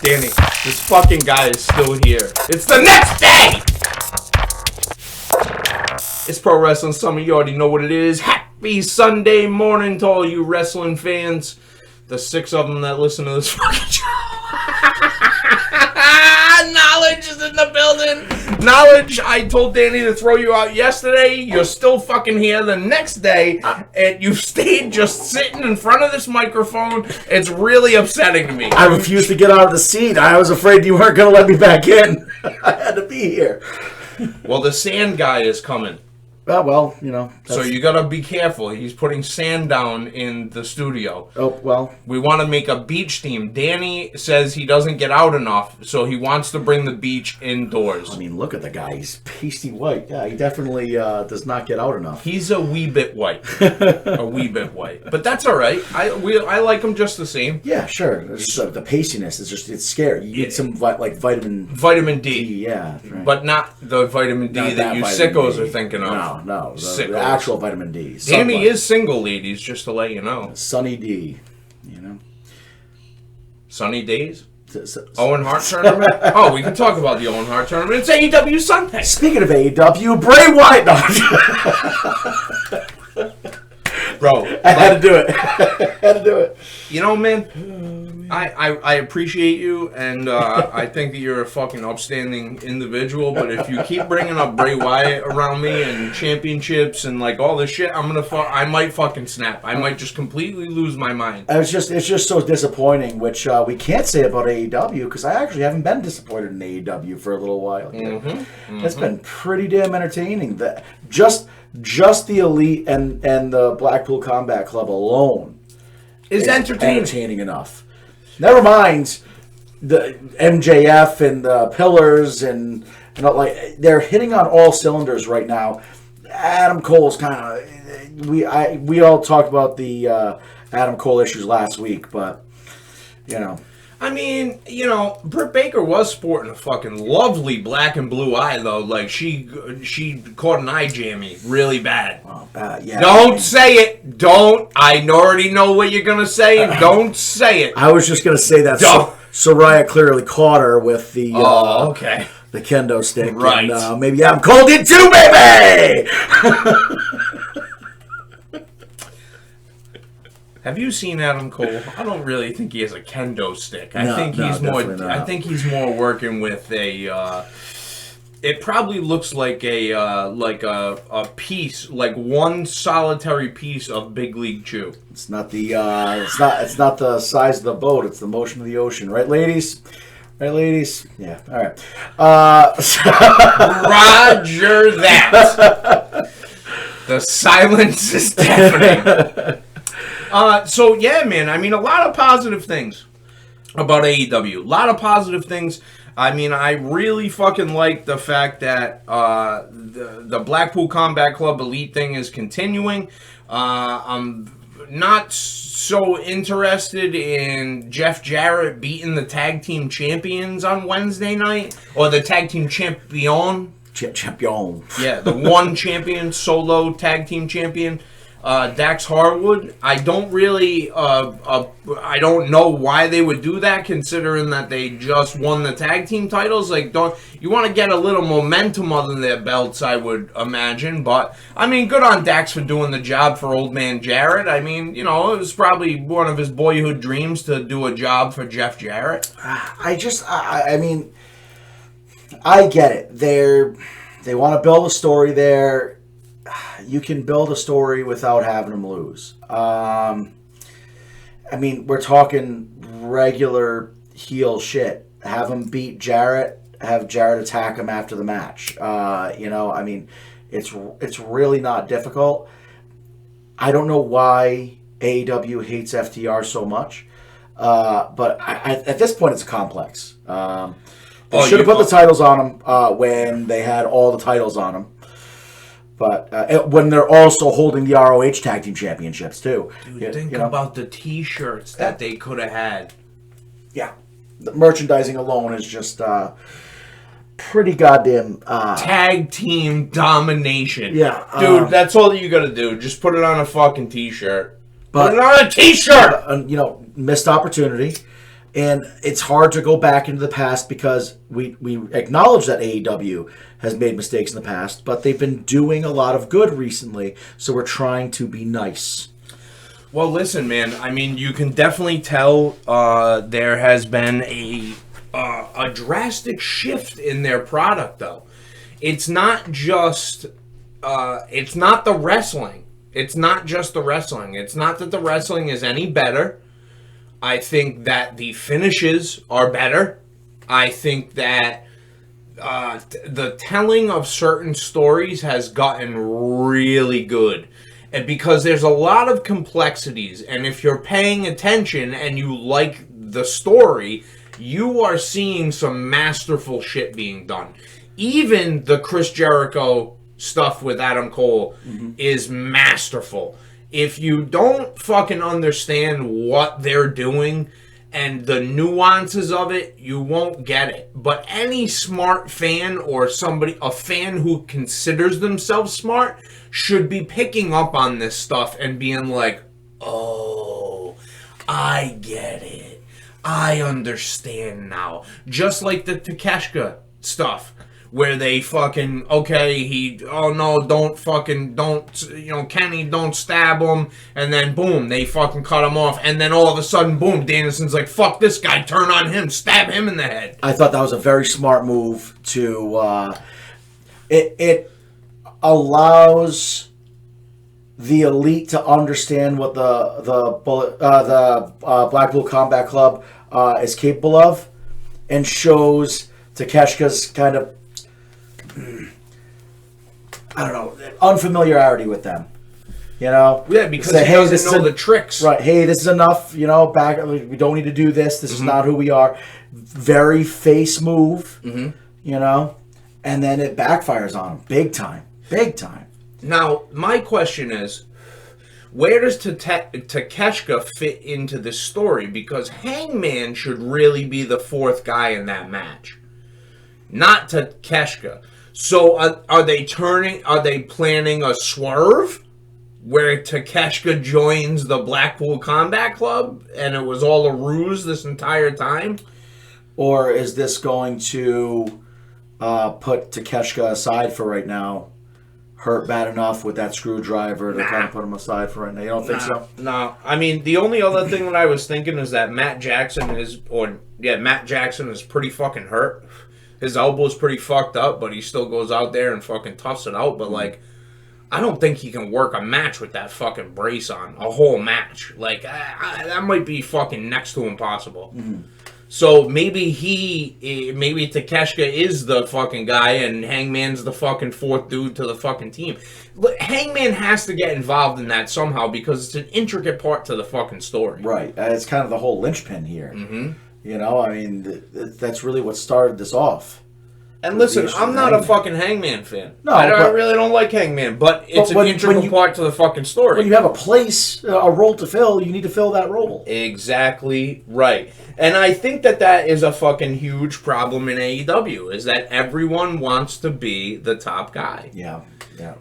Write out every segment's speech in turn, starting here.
Danny, this fucking guy is still here. It's the next day! It's Pro Wrestling Summer. You already know what it is. Happy Sunday morning to all you wrestling fans. The 6 of them that listen to this fucking show. Knowledge is in the building. Knowledge, I told Danny to throw you out yesterday. You're still fucking here the next day. And you stayed just sitting in front of this microphone. It's really upsetting to me. I refused to get out of the seat. I was afraid you weren't going to let me back in. I had to be here. Well, the sand guy is coming. Well, you know. So you gotta be careful. He's putting sand down in the studio. Oh, well. We want to make a beach theme. Danny says he doesn't get out enough, so he wants to bring the beach indoors. I mean, look at the guy. He's pasty white. Yeah, he definitely does not get out enough. He's a wee bit white. A wee bit white. But that's all right. I like him just the same. Yeah, sure. The pastiness is just, it's scary. You need some, vitamin D. Yeah. Right. But not the vitamin D that you sickos are thinking of. No. The actual vitamin D. Danny is single, ladies, just to let you know. Sunny D, you know. Sunny days? Owen Hart tournament? Oh, we can talk about the Owen Hart tournament. It's AEW Sunday. Speaking of AEW, Bray Wyatt. No. Bro. I had to do it. You know, man, I appreciate you, and I think that you're a fucking upstanding individual, but if you keep bringing up Bray Wyatt around me and championships and like all this shit, I might fucking snap. I might just completely lose my mind. It's just so disappointing, which we can't say about AEW, because I actually haven't been disappointed in AEW for a little while. It's been pretty damn entertaining. Just the Elite and the Blackpool Combat Club alone is entertaining enough. Never mind the MJF and the Pillars and like they're hitting on all cylinders right now. Adam Cole's kind of we all talked about the Adam Cole issues last week, but you know. I mean, you know, Britt Baker was sporting a fucking lovely black and blue eye, though. Like, she caught an eye jammy really bad. Yeah. Don't say it. Don't. I already know what you're going to say. Don't say it. I was just going to say that Soraya clearly caught her with the okay. The kendo stick. Right. And, maybe Adam Cole did too, baby! Have you seen Adam Cole? I don't really think he has a kendo stick. I think he's more working with a. It probably looks like a piece, like one solitary piece of Big League Chew. It's not the it's not the size of the boat. It's the motion of the ocean, right, ladies? Right, ladies? Yeah. All right. Roger that. The silence is deafening. So yeah, man. I mean, a lot of positive things about AEW. A lot of positive things. I mean, I really fucking like the fact that the Blackpool Combat Club Elite thing is continuing. I'm not so interested in Jeff Jarrett beating the tag team champions on Wednesday night, or the tag team champion. Champion. Yeah, the one champion, solo tag team champion. Dax Harwood. I don't really, I don't know why they would do that, considering that they just won the tag team titles. Like, you want to get a little momentum on their belts, I would imagine. But I mean, good on Dax for doing the job for Old Man Jarrett. I mean, you know, it was probably one of his boyhood dreams to do a job for Jeff Jarrett. I mean, I get it. They want to build a story there. You can build a story without having them lose. I mean, we're talking regular heel shit. Have him beat Jarrett. Have Jarrett attack him after the match. You know, I mean, it's really not difficult. I don't know why AEW hates FTR so much, but at this point, it's complex. They should have put the titles on them when they had all the titles on them. But when they're also holding the ROH Tag Team Championships, too. Dude, think about the T-shirts that they could have had. Yeah. The merchandising alone is just pretty goddamn... Tag Team Domination. Yeah. Dude, that's all that you gotta do. Just put it on a fucking T-shirt. Put it on a T-shirt. Missed opportunity. And it's hard to go back into the past because we acknowledge that AEW has made mistakes in the past, but they've been doing a lot of good recently, so we're trying to be nice. Well, listen, man. I mean, you can definitely tell there has been a drastic shift in their product, though. It's not just it's not the wrestling. It's not just the wrestling. It's not that the wrestling is any better. I think that the finishes are better. I think that the telling of certain stories has gotten really good. And because there's a lot of complexities, and if you're paying attention and you like the story, you are seeing some masterful shit being done. Even the Chris Jericho stuff with Adam Cole is masterful. If you don't fucking understand what they're doing and the nuances of it, you won't get it. But any smart fan or a fan who considers themselves smart should be picking up on this stuff and being like, oh, I get it. I understand now. Just like the Takeshita stuff. Where they fucking, Kenny, don't stab him, and then boom, they fucking cut him off, and then all of a sudden, boom, Danielson's like, fuck this guy, turn on him, stab him in the head. I thought that was a very smart move to, it allows the elite to understand what the Blackpool Combat Club is capable of, and shows Takeshita's kind of, I don't know, unfamiliarity with them. Yeah, because he doesn't know the tricks. Right. Hey, this is enough. We don't need to do this. This is not who we are. Very face move. And then it backfires on him big time. Big time. Now, my question is, where does Takeshita fit into this story? Because Hangman should really be the fourth guy in that match, not Takeshita. So are they planning a swerve where Takeshita joins the Blackpool Combat Club and it was all a ruse this entire time? Or is this going to put Takeshita aside for right now? Hurt bad enough with that screwdriver to kind of put him aside for right now? You don't think so? No. I mean, the only other thing that I was thinking is that Matt Jackson is pretty fucking hurt. His elbow's pretty fucked up, but he still goes out there and fucking toughs it out. But, I don't think he can work a match with that fucking brace on. A whole match. That might be fucking next to impossible. So maybe Takeshita is the fucking guy and Hangman's the fucking fourth dude to the fucking team. Hangman has to get involved in that somehow because it's an intricate part to the fucking story. Right. It's kind of the whole linchpin here. That's really what started this off. And listen, I'm not a fucking Hangman fan. No, I really don't like Hangman, but it's an integral part to the fucking story. When you have a role to fill, you need to fill that role. Exactly right. And I think that is a fucking huge problem in AEW, is that everyone wants to be the top guy. Yeah.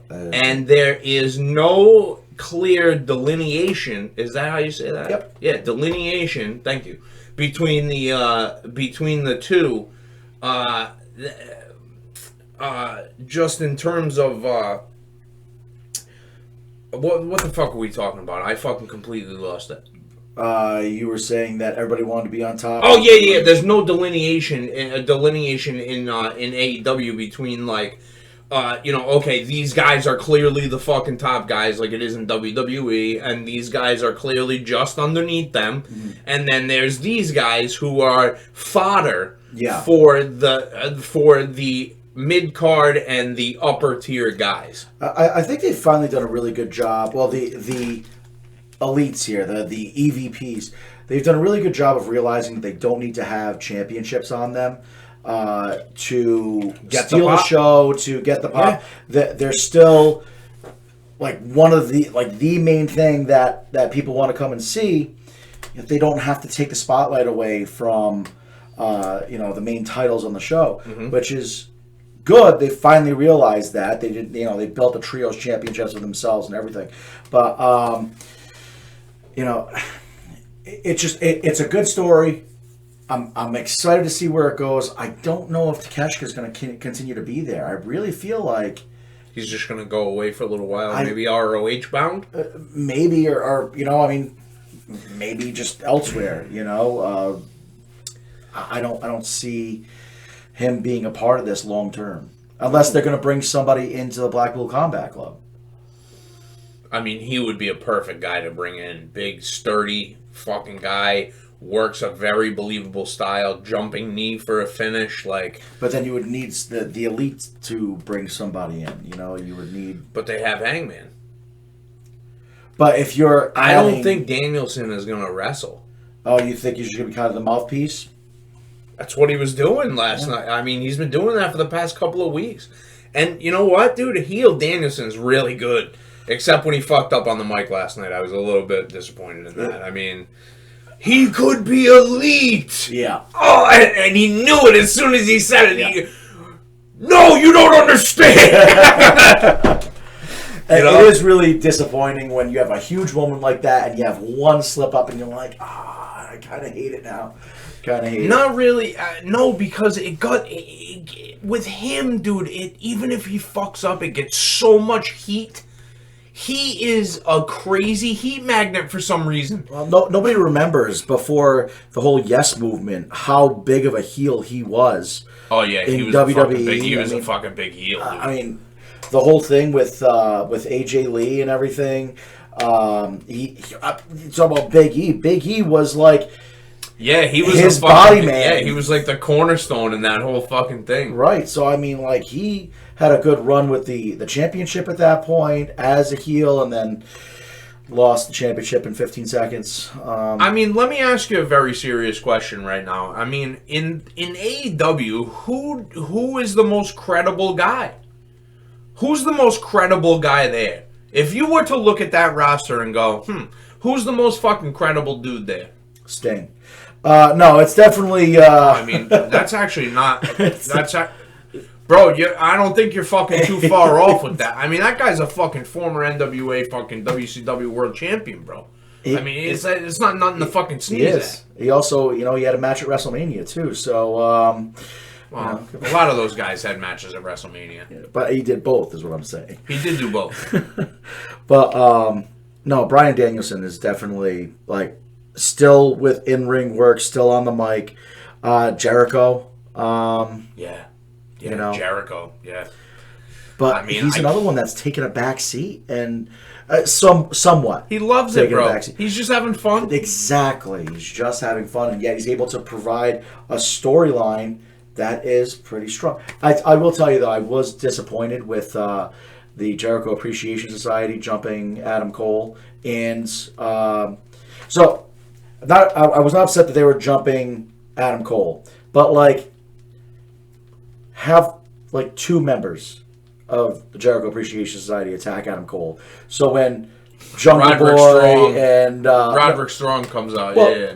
And there is no clear delineation. Is that how you say that? Yep. Yeah, delineation. Thank you. Between the two, just in terms of what the fuck are we talking about? I fucking completely lost it. You were saying that everybody wanted to be on top. Oh yeah. There's no delineation in AEW between these guys are clearly the fucking top guys like it is in WWE, and these guys are clearly just underneath them, and then there's these guys who are fodder for the mid-card and the upper-tier guys. I think they've finally done a really good job. Well, the elites here, the EVPs, they've done a really good job of realizing that they don't need to have championships on them to steal the show, to get the pop. Yeah. They're still one of the main thing that people want to come and see. If they don't have to take the spotlight away from the main titles on the show, which is good. They finally realized that they did. They built the trios championships for themselves and everything. But you know, it's a good story. I'm excited to see where it goes. I don't know if Takeshita is going to continue to be there. I really feel like he's just going to go away for a little while. Maybe ROH bound. Maybe or maybe just elsewhere. I don't see him being a part of this long term, unless they're going to bring somebody into the Blackpool Combat Club. I mean, he would be a perfect guy to bring in. Big, sturdy, fucking guy. Works a very believable style, jumping knee for a finish, like. But then you would need the elite to bring somebody in. You would need. But they have Hangman. But if you're, I don't think Danielson is going to wrestle. Oh, you think he's going to be kind of the mouthpiece? That's what he was doing last night. I mean, he's been doing that for the past couple of weeks. And you know what, dude? A heel Danielson's really good, except when he fucked up on the mic last night. I was a little bit disappointed in that. I mean. He could be elite. Yeah. Oh, and he knew it as soon as he said it. Yeah. No, you don't understand. It is really disappointing when you have a huge woman like that and you have one slip up and you're like, I kind of hate it now. Not really. No, because with him, dude, even if he fucks up, it gets so much heat. He is a crazy heat magnet for some reason. Well, nobody remembers before the whole Yes movement how big of a heel he was. Oh yeah, he was WWE. He was a fucking big heel. Dude. I mean, the whole thing with AJ Lee and everything. He talk about Big E. Big E was like. Yeah, he was his body man. Yeah, he was like the cornerstone in that whole fucking thing. Right. So I mean, like he had a good run with the championship at that point as a heel, and then lost the championship in 15 seconds. I mean, let me ask you a very serious question right now. I mean, in AEW, who is the most credible guy? Who's the most credible guy there? If you were to look at that roster and go, who's the most fucking credible dude there? Sting. No, it's definitely. I mean, that's actually not. Bro, I don't think you're fucking too far off with that. I mean, that guy's a fucking former NWA fucking WCW world champion, bro. I mean, it's not nothing to fucking sneeze at. He also, he had a match at WrestleMania too. So, well, a lot of those guys had matches at WrestleMania. Yeah, but he did both, is what I'm saying. He did do both. But no, Bryan Danielson is definitely like. Still with in-ring work, still on the mic. Jericho. Jericho. Yeah. But I mean, he's another one that's taken a back seat and somewhat. He loves it, bro. He's just having fun. Exactly. He's just having fun, and yet he's able to provide a storyline that is pretty strong. I will tell you, though, I was disappointed with the Jericho Appreciation Society jumping Adam Cole. And so... I was not upset that they were jumping Adam Cole, but have two members of the Jericho Appreciation Society attack Adam Cole. So when Jungle Boy and Roderick Strong comes out, but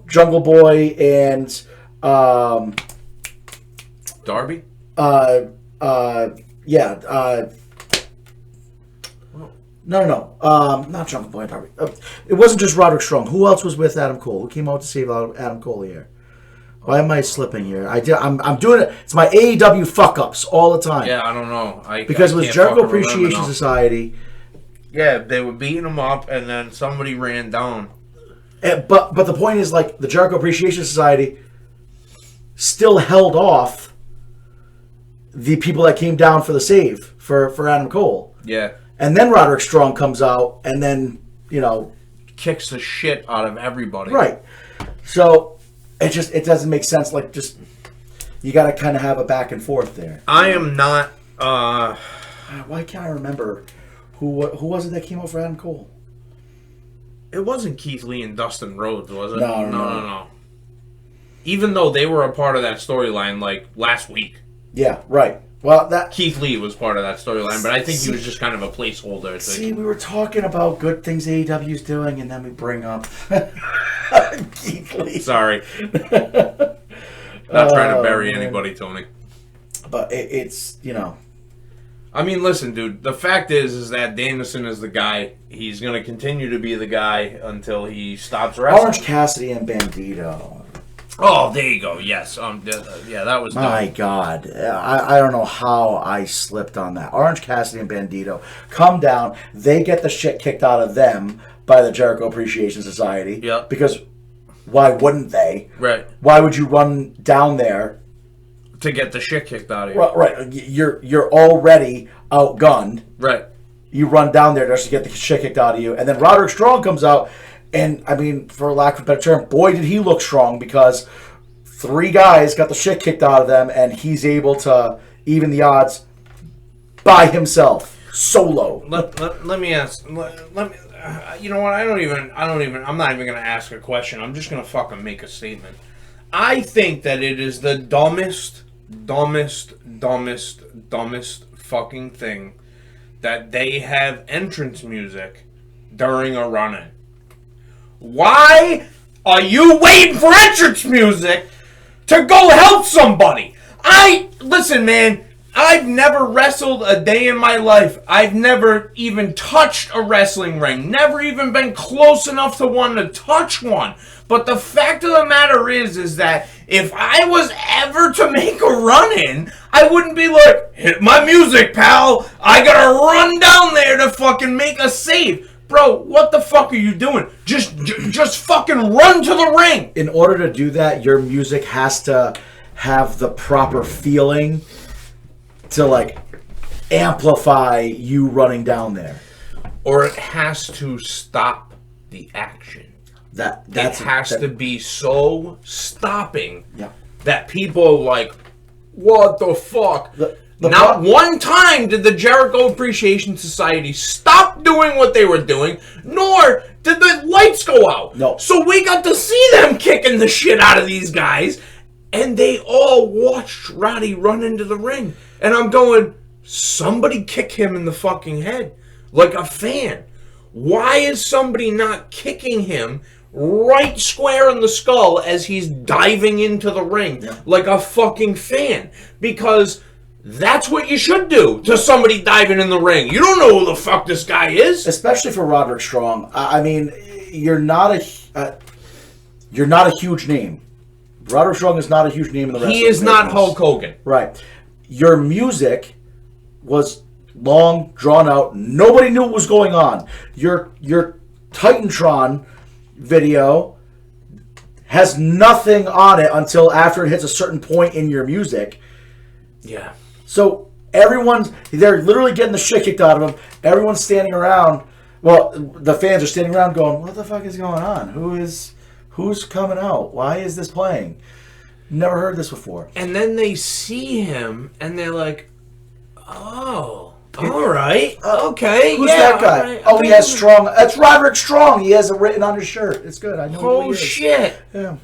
Jungle Boy and Darby, No. Not Jungle Boy. Darby. It wasn't just Roderick Strong. Who else was with Adam Cole? Who came out to save Adam Cole here? Why am I slipping here? I'm doing it. It's my AEW fuck ups all the time. Yeah, I don't know. Because it was Jericho Appreciation Society. Yeah, they were beating him up, and then somebody ran down. But the point is, the Jericho Appreciation Society still held off the people that came down for the save for Adam Cole. Yeah. And then Roderick Strong comes out and then, kicks the shit out of everybody. Right. So it doesn't make sense. You got to kind of have a back and forth there. I am not. Why can't I remember who was it that came out for Adam Cole? It wasn't Keith Lee and Dustin Rhodes, was it? No. Even though they were a part of that storyline last week. Yeah. Right. Well, Keith Lee was part of that storyline, but I think he was just kind of a placeholder. See, we were talking about good things AEW's doing, and then we bring up Keith Lee. Sorry. Not trying to bury anybody, Tony. But it's, I mean, listen, dude. The fact is that Danielson is the guy. He's going to continue to be the guy until he stops wrestling. Orange Cassidy and Bandito. Oh, there you go. Yes. Yeah, that was My dumb. God. I don't know how I slipped on that. Orange Cassidy and Bandito come down. They get the shit kicked out of them by the Jericho Appreciation Society. Yep. Because why wouldn't they? Right. Why would you run down there to get the shit kicked out of you? Right. You're already outgunned. Right. You run down there just to get the shit kicked out of you. And then Roderick Strong comes out. And, I mean, for lack of a better term, boy, did he look strong because 3 guys got the shit kicked out of them, and he's able to even the odds by himself, solo. Let me ask. Let me. You know what? I'm not even going to ask a question. I'm just going to fucking make a statement. I think that it is the dumbest fucking thing that they have entrance music during a run-in. Why are you waiting for entrance music to go help somebody? Listen, man, I've never wrestled a day in my life. I've never even touched a wrestling ring. Never even been close enough to one to touch one. But the fact of the matter is that if I was ever to make a run-in, I wouldn't be like, hit my music, pal. I gotta run down there to fucking make a save. Bro, what the fuck are you doing? Just fucking run to the ring. In order to do that, your music has to have the proper feeling to, like, amplify you running down there. Or it has to stop the action. It has to be so stopping that people are like, what the fuck? Not one time did the Jericho Appreciation Society stop doing what they were doing, nor did the lights go out. No. So we got to see them kicking the shit out of these guys, and they all watched Roddy run into the ring. And I'm going, somebody kick him in the fucking head like a fan. Why is somebody not kicking him right square in the skull as he's diving into the ring like a fucking fan? Because that's what you should do to somebody diving in the ring. You don't know who the fuck this guy is. Especially for Roderick Strong. I mean, you're not a huge name. Roderick Strong is not a huge name in the wrestling. He is not Hulk Hogan. Right. Your music was long, drawn out. Nobody knew what was going on. Your Titantron video has nothing on it until after it hits a certain point in your music. Yeah. So they're literally getting the shit kicked out of them. Everyone's standing around. Well, the fans are standing around going, what the fuck is going on? Who's coming out? Why is this playing? Never heard this before. And then they see him and they're like, oh, all right. Okay. Who's that guy? Right, oh, he has Strong. That's Roderick Strong. He has it written on his shirt. It's good. I know who he is. Shit. Yeah.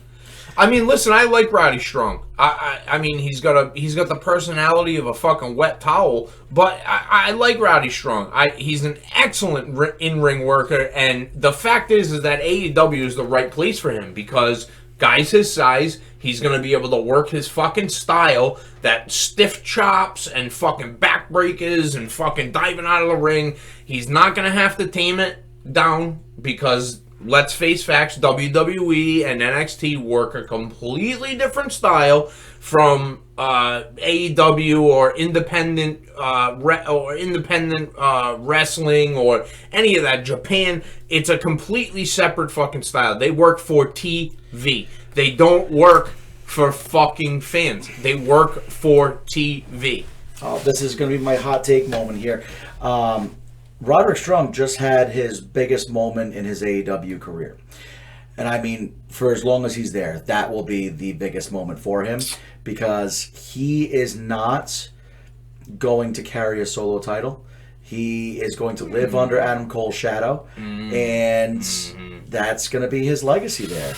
I mean, listen, I like Roddy Strong. I mean, he's got the personality of a fucking wet towel, but I like Roddy Strong. He's an excellent in-ring worker, and the fact is that AEW is the right place for him because guys his size, he's going to be able to work his fucking style, that stiff chops and fucking backbreakers and fucking diving out of the ring. He's not going to have to tame it down because, let's face facts, WWE and NXT work a completely different style from AEW or independent wrestling or any of that. Japan, it's a completely separate fucking style. They work for TV. They don't work for fucking fans. They work for TV. Oh, this is going to be my hot take moment here. Roderick Strong just had his biggest moment in his AEW career. And I mean, for as long as he's there, that will be the biggest moment for him because he is not going to carry a solo title. He is going to live under Adam Cole's shadow, and that's going to be his legacy there.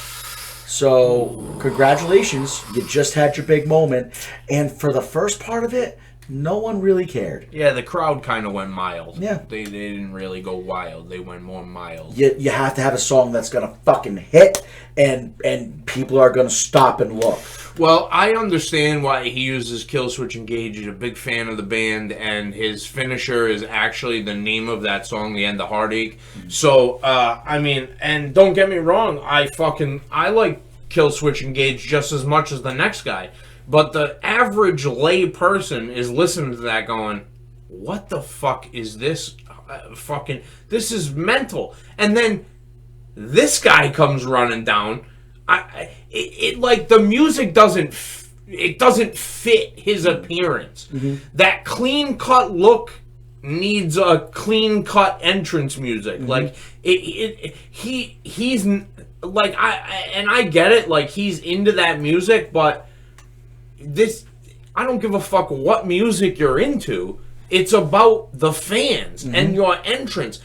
So, congratulations. You just had your big moment. And for the first part of it, no one really cared. Yeah, the crowd kind of went mild. Yeah. They didn't really go wild. They went more mild. You have to have a song that's going to fucking hit, and people are going to stop and look. Well, I understand why he uses Killswitch Engage. He's a big fan of the band, and his finisher is actually the name of that song, The End of Heartache. So, I mean, and don't get me wrong, I like Killswitch Engage just as much as the next guy. But the average lay person is listening to that going, what the fuck is this? This is mental. And then this guy comes running down. Like the music doesn't fit his appearance. That clean cut look needs a clean cut entrance music. Like he's like I get it. Like he's into that music, but I don't give a fuck what music you're into. It's about the fans and your entrance.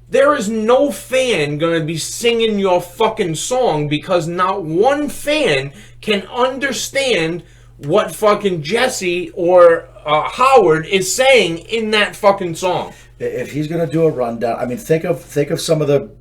There is no fan going to be singing your fucking song because not one fan can understand what fucking Jesse or Howard is saying in that fucking song. If he's going to do a rundown, I mean, think of some of the,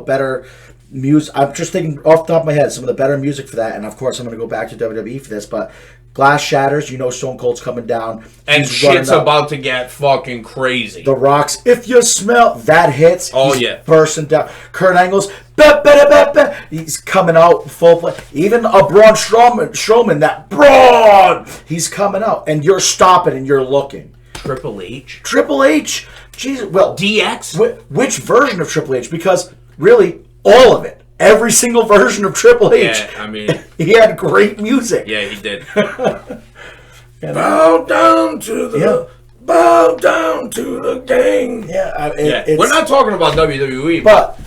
better music. I'm just thinking off the top of my head, some of the better music for that. And of course, I'm going to go back to WWE for this, but glass shatters, Stone Cold's coming down. And shit's about to get fucking crazy. The Rock's, if you smell, that hits. Oh, he's yeah. bursting down. Kurt Angle's, he's coming out full play. Even a Braun Strowman, that Braun, he's coming out. And you're stopping and you're looking. Triple H? Jesus, well. DX? Which version of Triple H? Because, really, all of it. Every single version of Triple H. Yeah, I mean... he had great music. Yeah, he did. Bow down to the gang. Yeah, we're not talking about WWE. But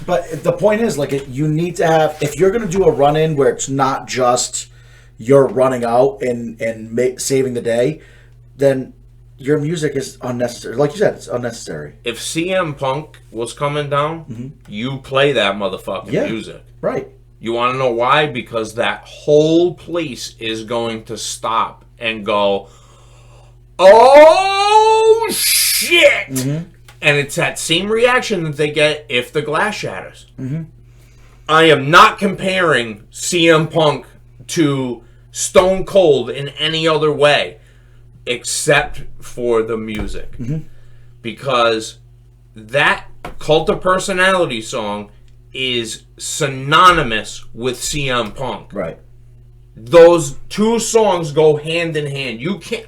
the point is, like, you need to have... If you're going to do a run-in where it's not just you're running out and saving the day, then... your music is unnecessary. Like you said, it's unnecessary. If CM Punk was coming down, you play that motherfucking music. Right. You want to know why? Because that whole place is going to stop and go, oh, shit! And it's that same reaction that they get if the glass shatters. I am not comparing CM Punk to Stone Cold in any other way. Except for the music. Because that Cult of Personality song is synonymous with CM Punk. Right. Those two songs go hand in hand.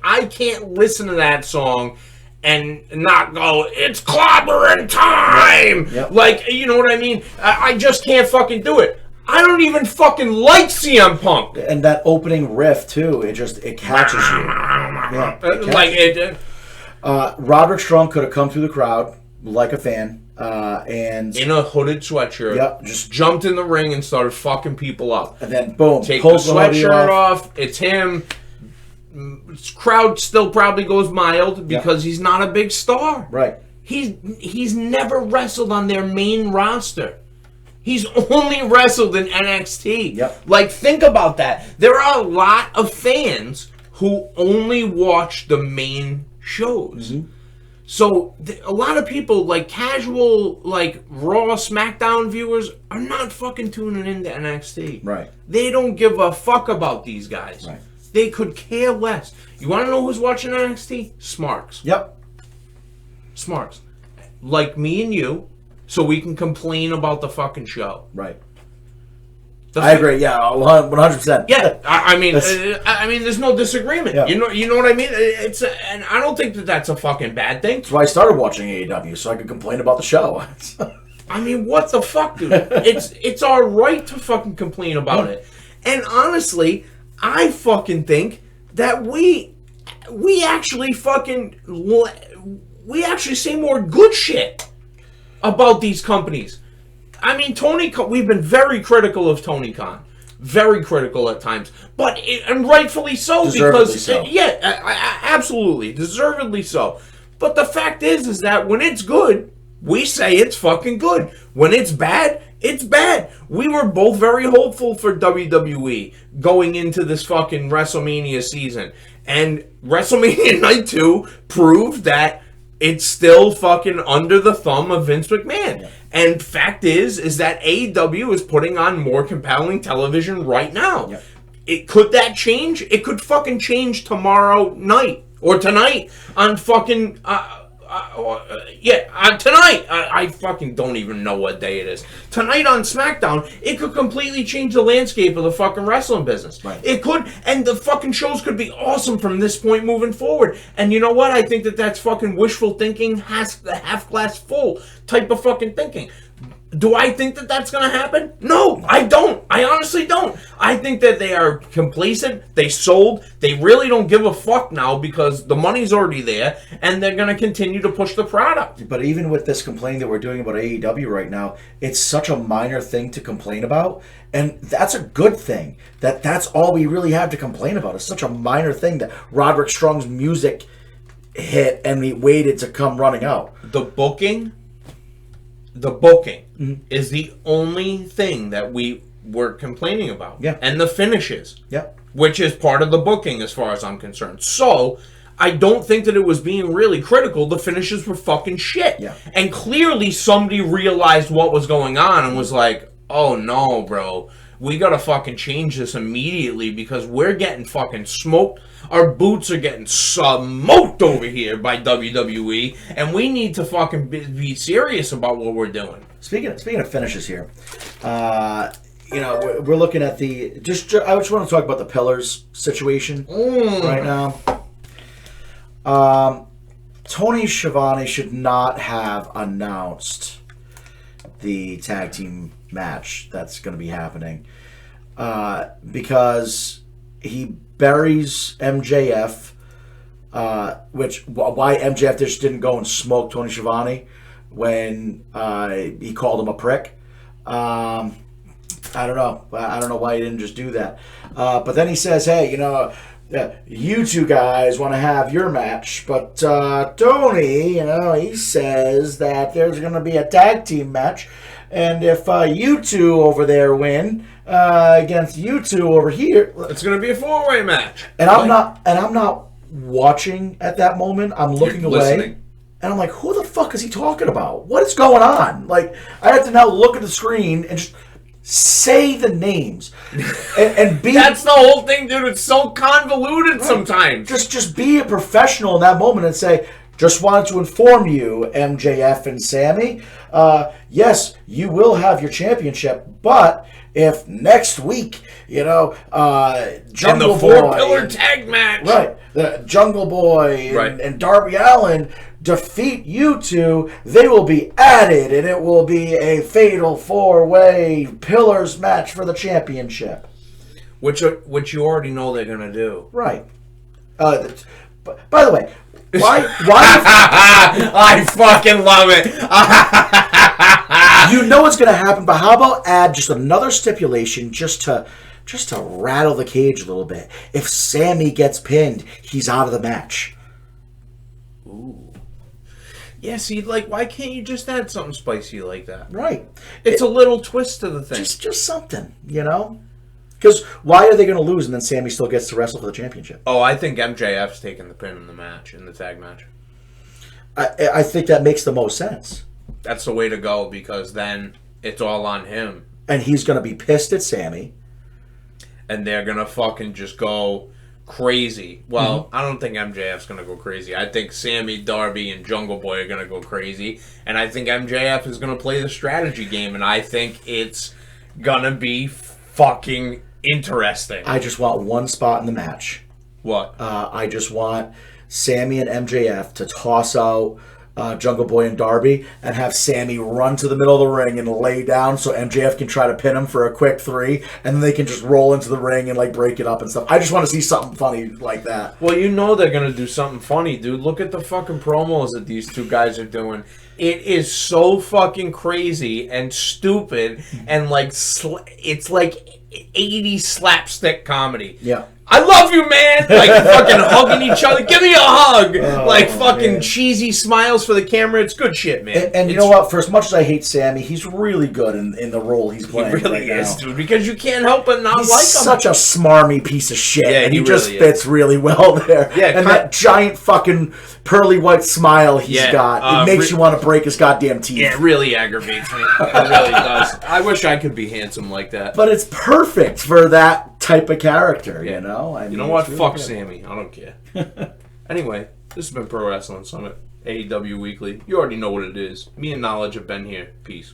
I can't listen to that song and not go, it's clobbering time! Yep. Like, you know what I mean? I just can't fucking do it. I don't even fucking like CM Punk. And that opening riff too, it catches you. Roderick Strong could have come through the crowd like a fan, and in a hooded sweatshirt, just jumped in the ring and started fucking people up. And then boom, take the sweatshirt off. It's him. Crowd still probably goes mild because he's not a big star. Right. He's never wrestled on their main roster. He's only wrestled in NXT. Yep. Like, think about that. There are a lot of fans who only watch the main shows. So, a lot of people, like, casual, like, Raw, SmackDown viewers are not fucking tuning into NXT. Right. They don't give a fuck about these guys. Right. They could care less. You want to know who's watching NXT? Smarks. Yep. Smarks. Like me and you. So we can complain about the fucking show. Right. I agree. Yeah, 100%. Yeah, I mean, there's no disagreement. Yeah. You know what I mean? And I don't think that that's a fucking bad thing. That's why I started watching AEW, so I could complain about the show. I mean, what the fuck, dude? It's our right to fucking complain about it. And honestly, I fucking think that we actually say more good shit about these companies. I mean, we've been very critical of Tony Khan. Very critical at times. And rightfully so. Deservedly so. Yeah, absolutely. Deservedly so. But the fact is that when it's good, we say it's fucking good. When it's bad, it's bad. We were both very hopeful for WWE going into this fucking WrestleMania season. And WrestleMania Night 2 proved that it's still fucking under the thumb of Vince McMahon. Yeah. And fact is that AEW is putting on more compelling television right now. Yeah. Could that change? It could fucking change tomorrow night or tonight on fucking tonight. I fucking don't even know what day it is. Tonight on SmackDown, it could completely change the landscape of the fucking wrestling business. Right. It could, and the fucking shows could be awesome from this point moving forward. And you know what? I think that's fucking wishful thinking, half glass full type of fucking thinking. Do I think that's going to happen? No, I don't. I honestly don't. I think that they are complacent. They sold. They really don't give a fuck now because the money's already there, and they're going to continue to push the product. But even with this complaining that we're doing about AEW right now, it's such a minor thing to complain about, and that's a good thing. That's all we really have to complain about. It's such a minor thing that Roderick Strong's music hit, and we waited to come running out. The booking is the only thing that we were complaining about. Yeah. And the finishes. Yeah. Which is part of the booking as far as I'm concerned. So, I don't think that it was being really critical. The finishes were fucking shit. Yeah. And clearly somebody realized what was going on and was like, oh no, bro. We gotta fucking change this immediately because we're getting fucking smoked. Our boots are getting smoked over here by WWE, and we need to fucking be serious about what we're doing. Speaking of finishes here, we're looking at I just want to talk about the Pillars situation right now. Tony Schiavone should not have announced the tag team match that's going to be happening because he buries MJF, why MJF just didn't go and smoke Tony Schiavone when he called him a prick. I don't know. I don't know why he didn't just do that. But then he says, hey, you two guys want to have your match, but Tony, he says that there's going to be a tag team match, and if you two over there win against you two over here, it's going to be a 4-way match. And I'm not watching at that moment. I'm looking away. And I'm like, who the fuck is he talking about? What is going on? Like, I have to now look at the screen and just say the names and be. That's the whole thing, dude. It's so convoluted sometimes. Just be a professional in that moment and say, just wanted to inform you, MJF and Sammy. Yes, you will have your championship, but if next week, Jungle Boy, 4-pillar tag match, right? The Jungle Boy and Darby Allin defeat you two, they will be added, and it will be a fatal 4-way pillars match for the championship. Which you already know they're gonna do, right? By the way, why? I fucking love it. You know what's gonna happen, but how about add just another stipulation just to rattle the cage a little bit? If Sammy gets pinned, he's out of the match. Ooh. Yeah, see, why can't you just add something spicy like that? Right. It's a little twist to the thing. Just something, Because why are they going to lose and then Sammy still gets to wrestle for the championship? Oh, I think MJF's taking the pin in the tag match. I think that makes the most sense. That's the way to go because then it's all on him. And he's going to be pissed at Sammy. And they're going to fucking just go crazy. Well, I don't think MJF's going to go crazy. I think Sammy, Darby, and Jungle Boy are going to go crazy. And I think MJF is going to play the strategy game. And I think it's going to be fucking interesting. I just want one spot in the match. What? I just want Sammy and MJF to toss out Jungle Boy and Darby and have Sammy run to the middle of the ring and lay down so MJF can try to pin him for a quick 3, and then they can just roll into the ring and break it up and stuff. I just want to see something funny like that. Well, they're going to do something funny, dude. Look at the fucking promos that these two guys are doing. It is so fucking crazy and stupid and it's like 80s slapstick comedy. Yeah. I love you, man! Fucking hugging each other. Give me a hug! Man. Cheesy smiles for the camera. It's good shit, man. And you know what? For as much as I hate Sammy, he's really good in the role he's playing. He really is, now. dude. Because you can't help but not he's like him. Such a smarmy piece of shit. Yeah, and he really just fits really well there. Yeah, and that giant fucking pearly white smile he's got, it makes you want to break his goddamn teeth. Yeah, it really aggravates me. It really does. I wish I could be handsome like that. But it's perfect for that type of character, you know? I You mean, know what? it's really Fuck good. Sammy. I don't care. Anyway, this has been Pro Wrestling Summit, AEW Weekly. You already know what it is. Me and Knowledge have been here. Peace.